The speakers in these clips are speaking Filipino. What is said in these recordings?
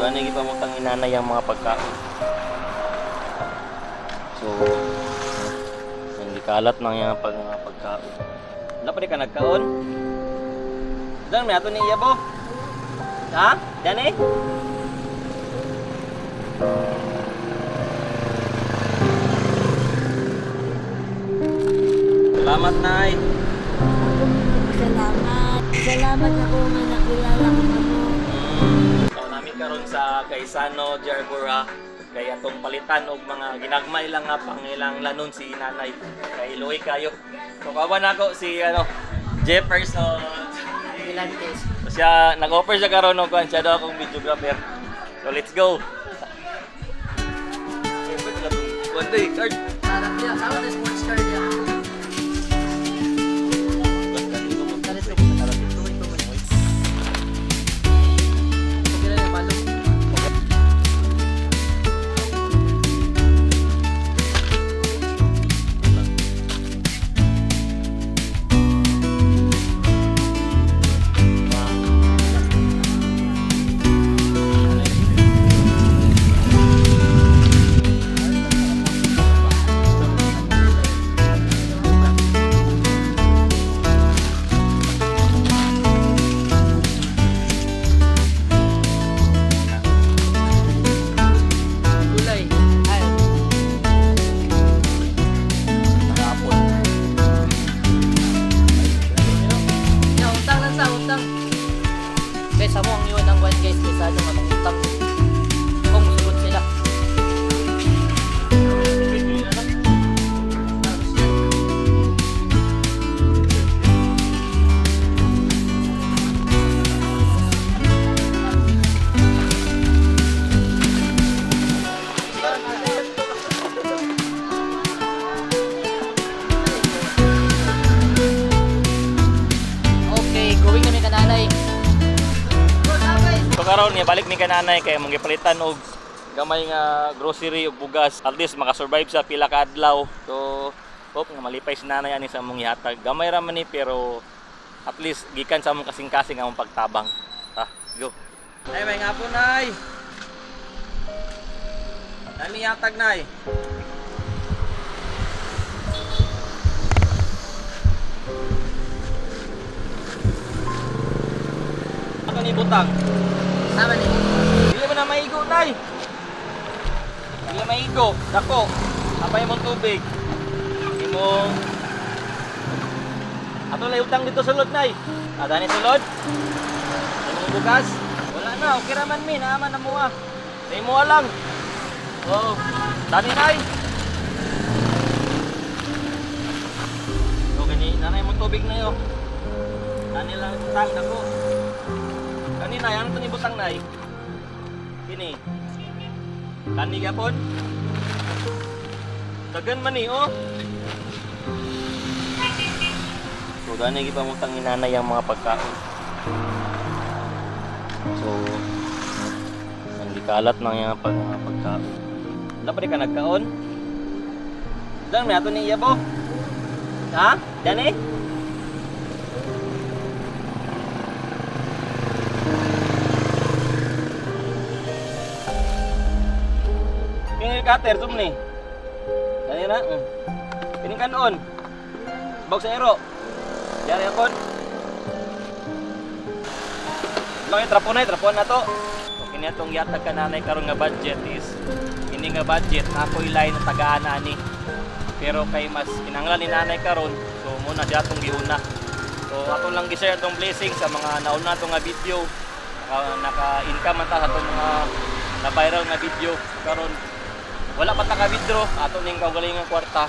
gani gipamutang inanay ang mga pagkaon. So, ang gikalat ng mga pagkaon. Wala pa di ka nagkaon? Diyan, may ato ni Iyabo. Ha? Diyan eh? Salamat, Nay. Salamat ako nga nakilala ko na mo. So, namin karon sa Gaisano, Jarbora, kay atong palitan og mga ginagmay lang nga pangilang lanon si nanay. Kay iluwi kayo. So, kawan ako si Jefferson Vilantes. So, siya nag-offer siya karon og siya daw akong videographer. So, let's go. One day card. Sarap niya, ako na sports car niya. Guys, amo ang yun ang wine guys, kaysa yung anong utang kung sunod sila. Okay, going kami kanalay. So karon niya balik ni kananay kay mong gipalitan og gamay nga grocery ug bugas. At least maka-survive sa pila ka adlaw. So hope nga malipay si nanay ani sa among ihatag. Gamay ra man ni pero at least gikan sa among kasing-kasing among pagtabang. Ha, go. Ay may ngapon nay. Nami ihatag nay. Ano ni butang? Sama ni. Dili man na maigo, nay. Dili maigo, dako. Apay mong tubig. Imong ato lay utang dito sulod, nay. Dani sulod. Imong bugas. Wala na, okay ra man mi, naaman na mo ah. Sa imo lang. Oh, dani nay. Okay ni, nanay mong tubig na yo. Dani lang utang dako. Kanina, ano ito ni butang nay? Kini. Kani gapon? Dagan man ni, oh. So, gani gipamutang inanay ang mga pagkaon. So, ang gikalat ng mga pagkaon. Wala pa di ka nagkaon? Diyan, may ato ni Iyabo. Ha? Diyan eh? Cutter, zoom ni. Dali na. Pining ka noon. Bag sa ero. Diyan akon. Lang trapon na to. Okay na itong yatag kananay karon nga budget is hindi nga budget na ako ilay na tagaan ani. Pero kay mas kinanglan ni nanay karon so muna siya itong giuna. So ato lang gi-share itong blessing sa mga nauna itong nga video. Naka-income man ta sa itong mga na-viral nga video karon. Wala pa ta ka withdraw ato ning kaugalingang kwarta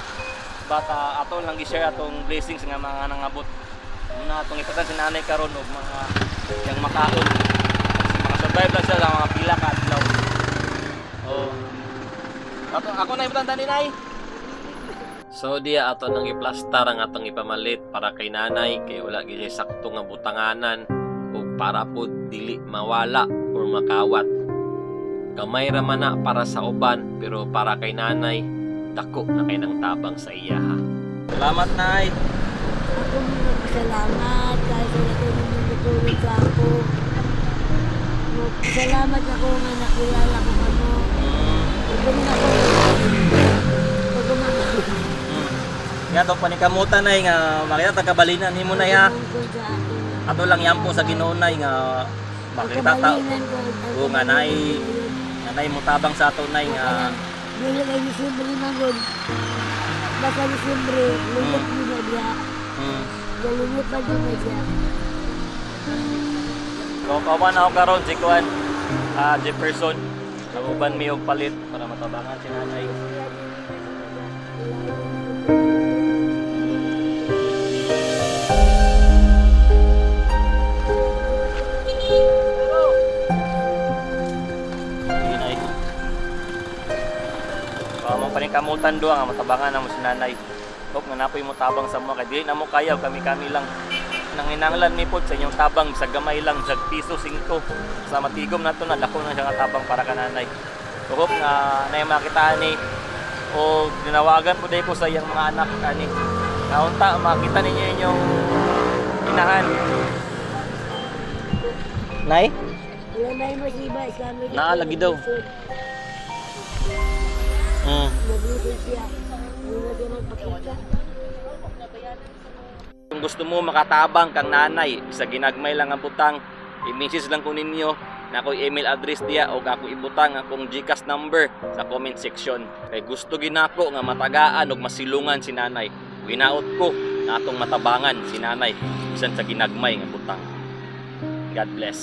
bata ato lang gi-share atong blessings nga mga nangabot muna atong ipatan si nanay karon og mga yang makaon maka-survive lang siya sa mga pila ka adlaw. Oh. Ako na ibutang tani nay. So diya ato nang i-plaster ang atong ipamalit para kay nanay kay wala gyud sakto nga butanganan ug para pud dili mawala or makawat. Gamay ra man na para sa uban pero para kay nanay dako na kay nang tabang sa iya ha. Salamat nay. Ako salamat kahit sa ito nagtutulog ka ako. Salamat ako nga nakilala ko ano. Ito na ako. Pagkumama. Kaya to panikamutan na nga makita tagabalinan nimo na ya. Ato lang yan po sa Ginoo nay nga makita ta. O nga nay mo tabang sa ato nay nga Dili kay Disyembre magod. Basta Disyembre, lumot mo na diya. Lumot pa doon na diya. So kawan ako karon si Kuan Jefferson. Naguban mi og palit para matabangan si nanay. Panikamutan doang nga matabangan na mo si nanay. Kung nga napoy mo tabang sa mga kay di na mo kaya kami lang. Nanginanglan ni pod sa inyong tabang sa gamay lang sa piso 5. Sa matigom na to na dako na siya nga tabang para ka nanay. So hope nga nay makitaan ni o dinawagan po day ko sa iyang mga anak ani. Kaunta makita ninyo inyong inahan. Nay? Wala na yung masiba. Naalagi daw. Nagluto siya. Wala siya magpakita. Kung gusto mo makatabang kang nanay, sa ginagmay lang ang butang, i-message lang ko ninyo na ako'y email address diya o ako ibutang akong GCash number sa comment section. Kay gusto ginako nga matagaan o masilungan si nanay. Winaot ko na atong matabangan si nanay bisan sa ginagmay nga butang. God bless.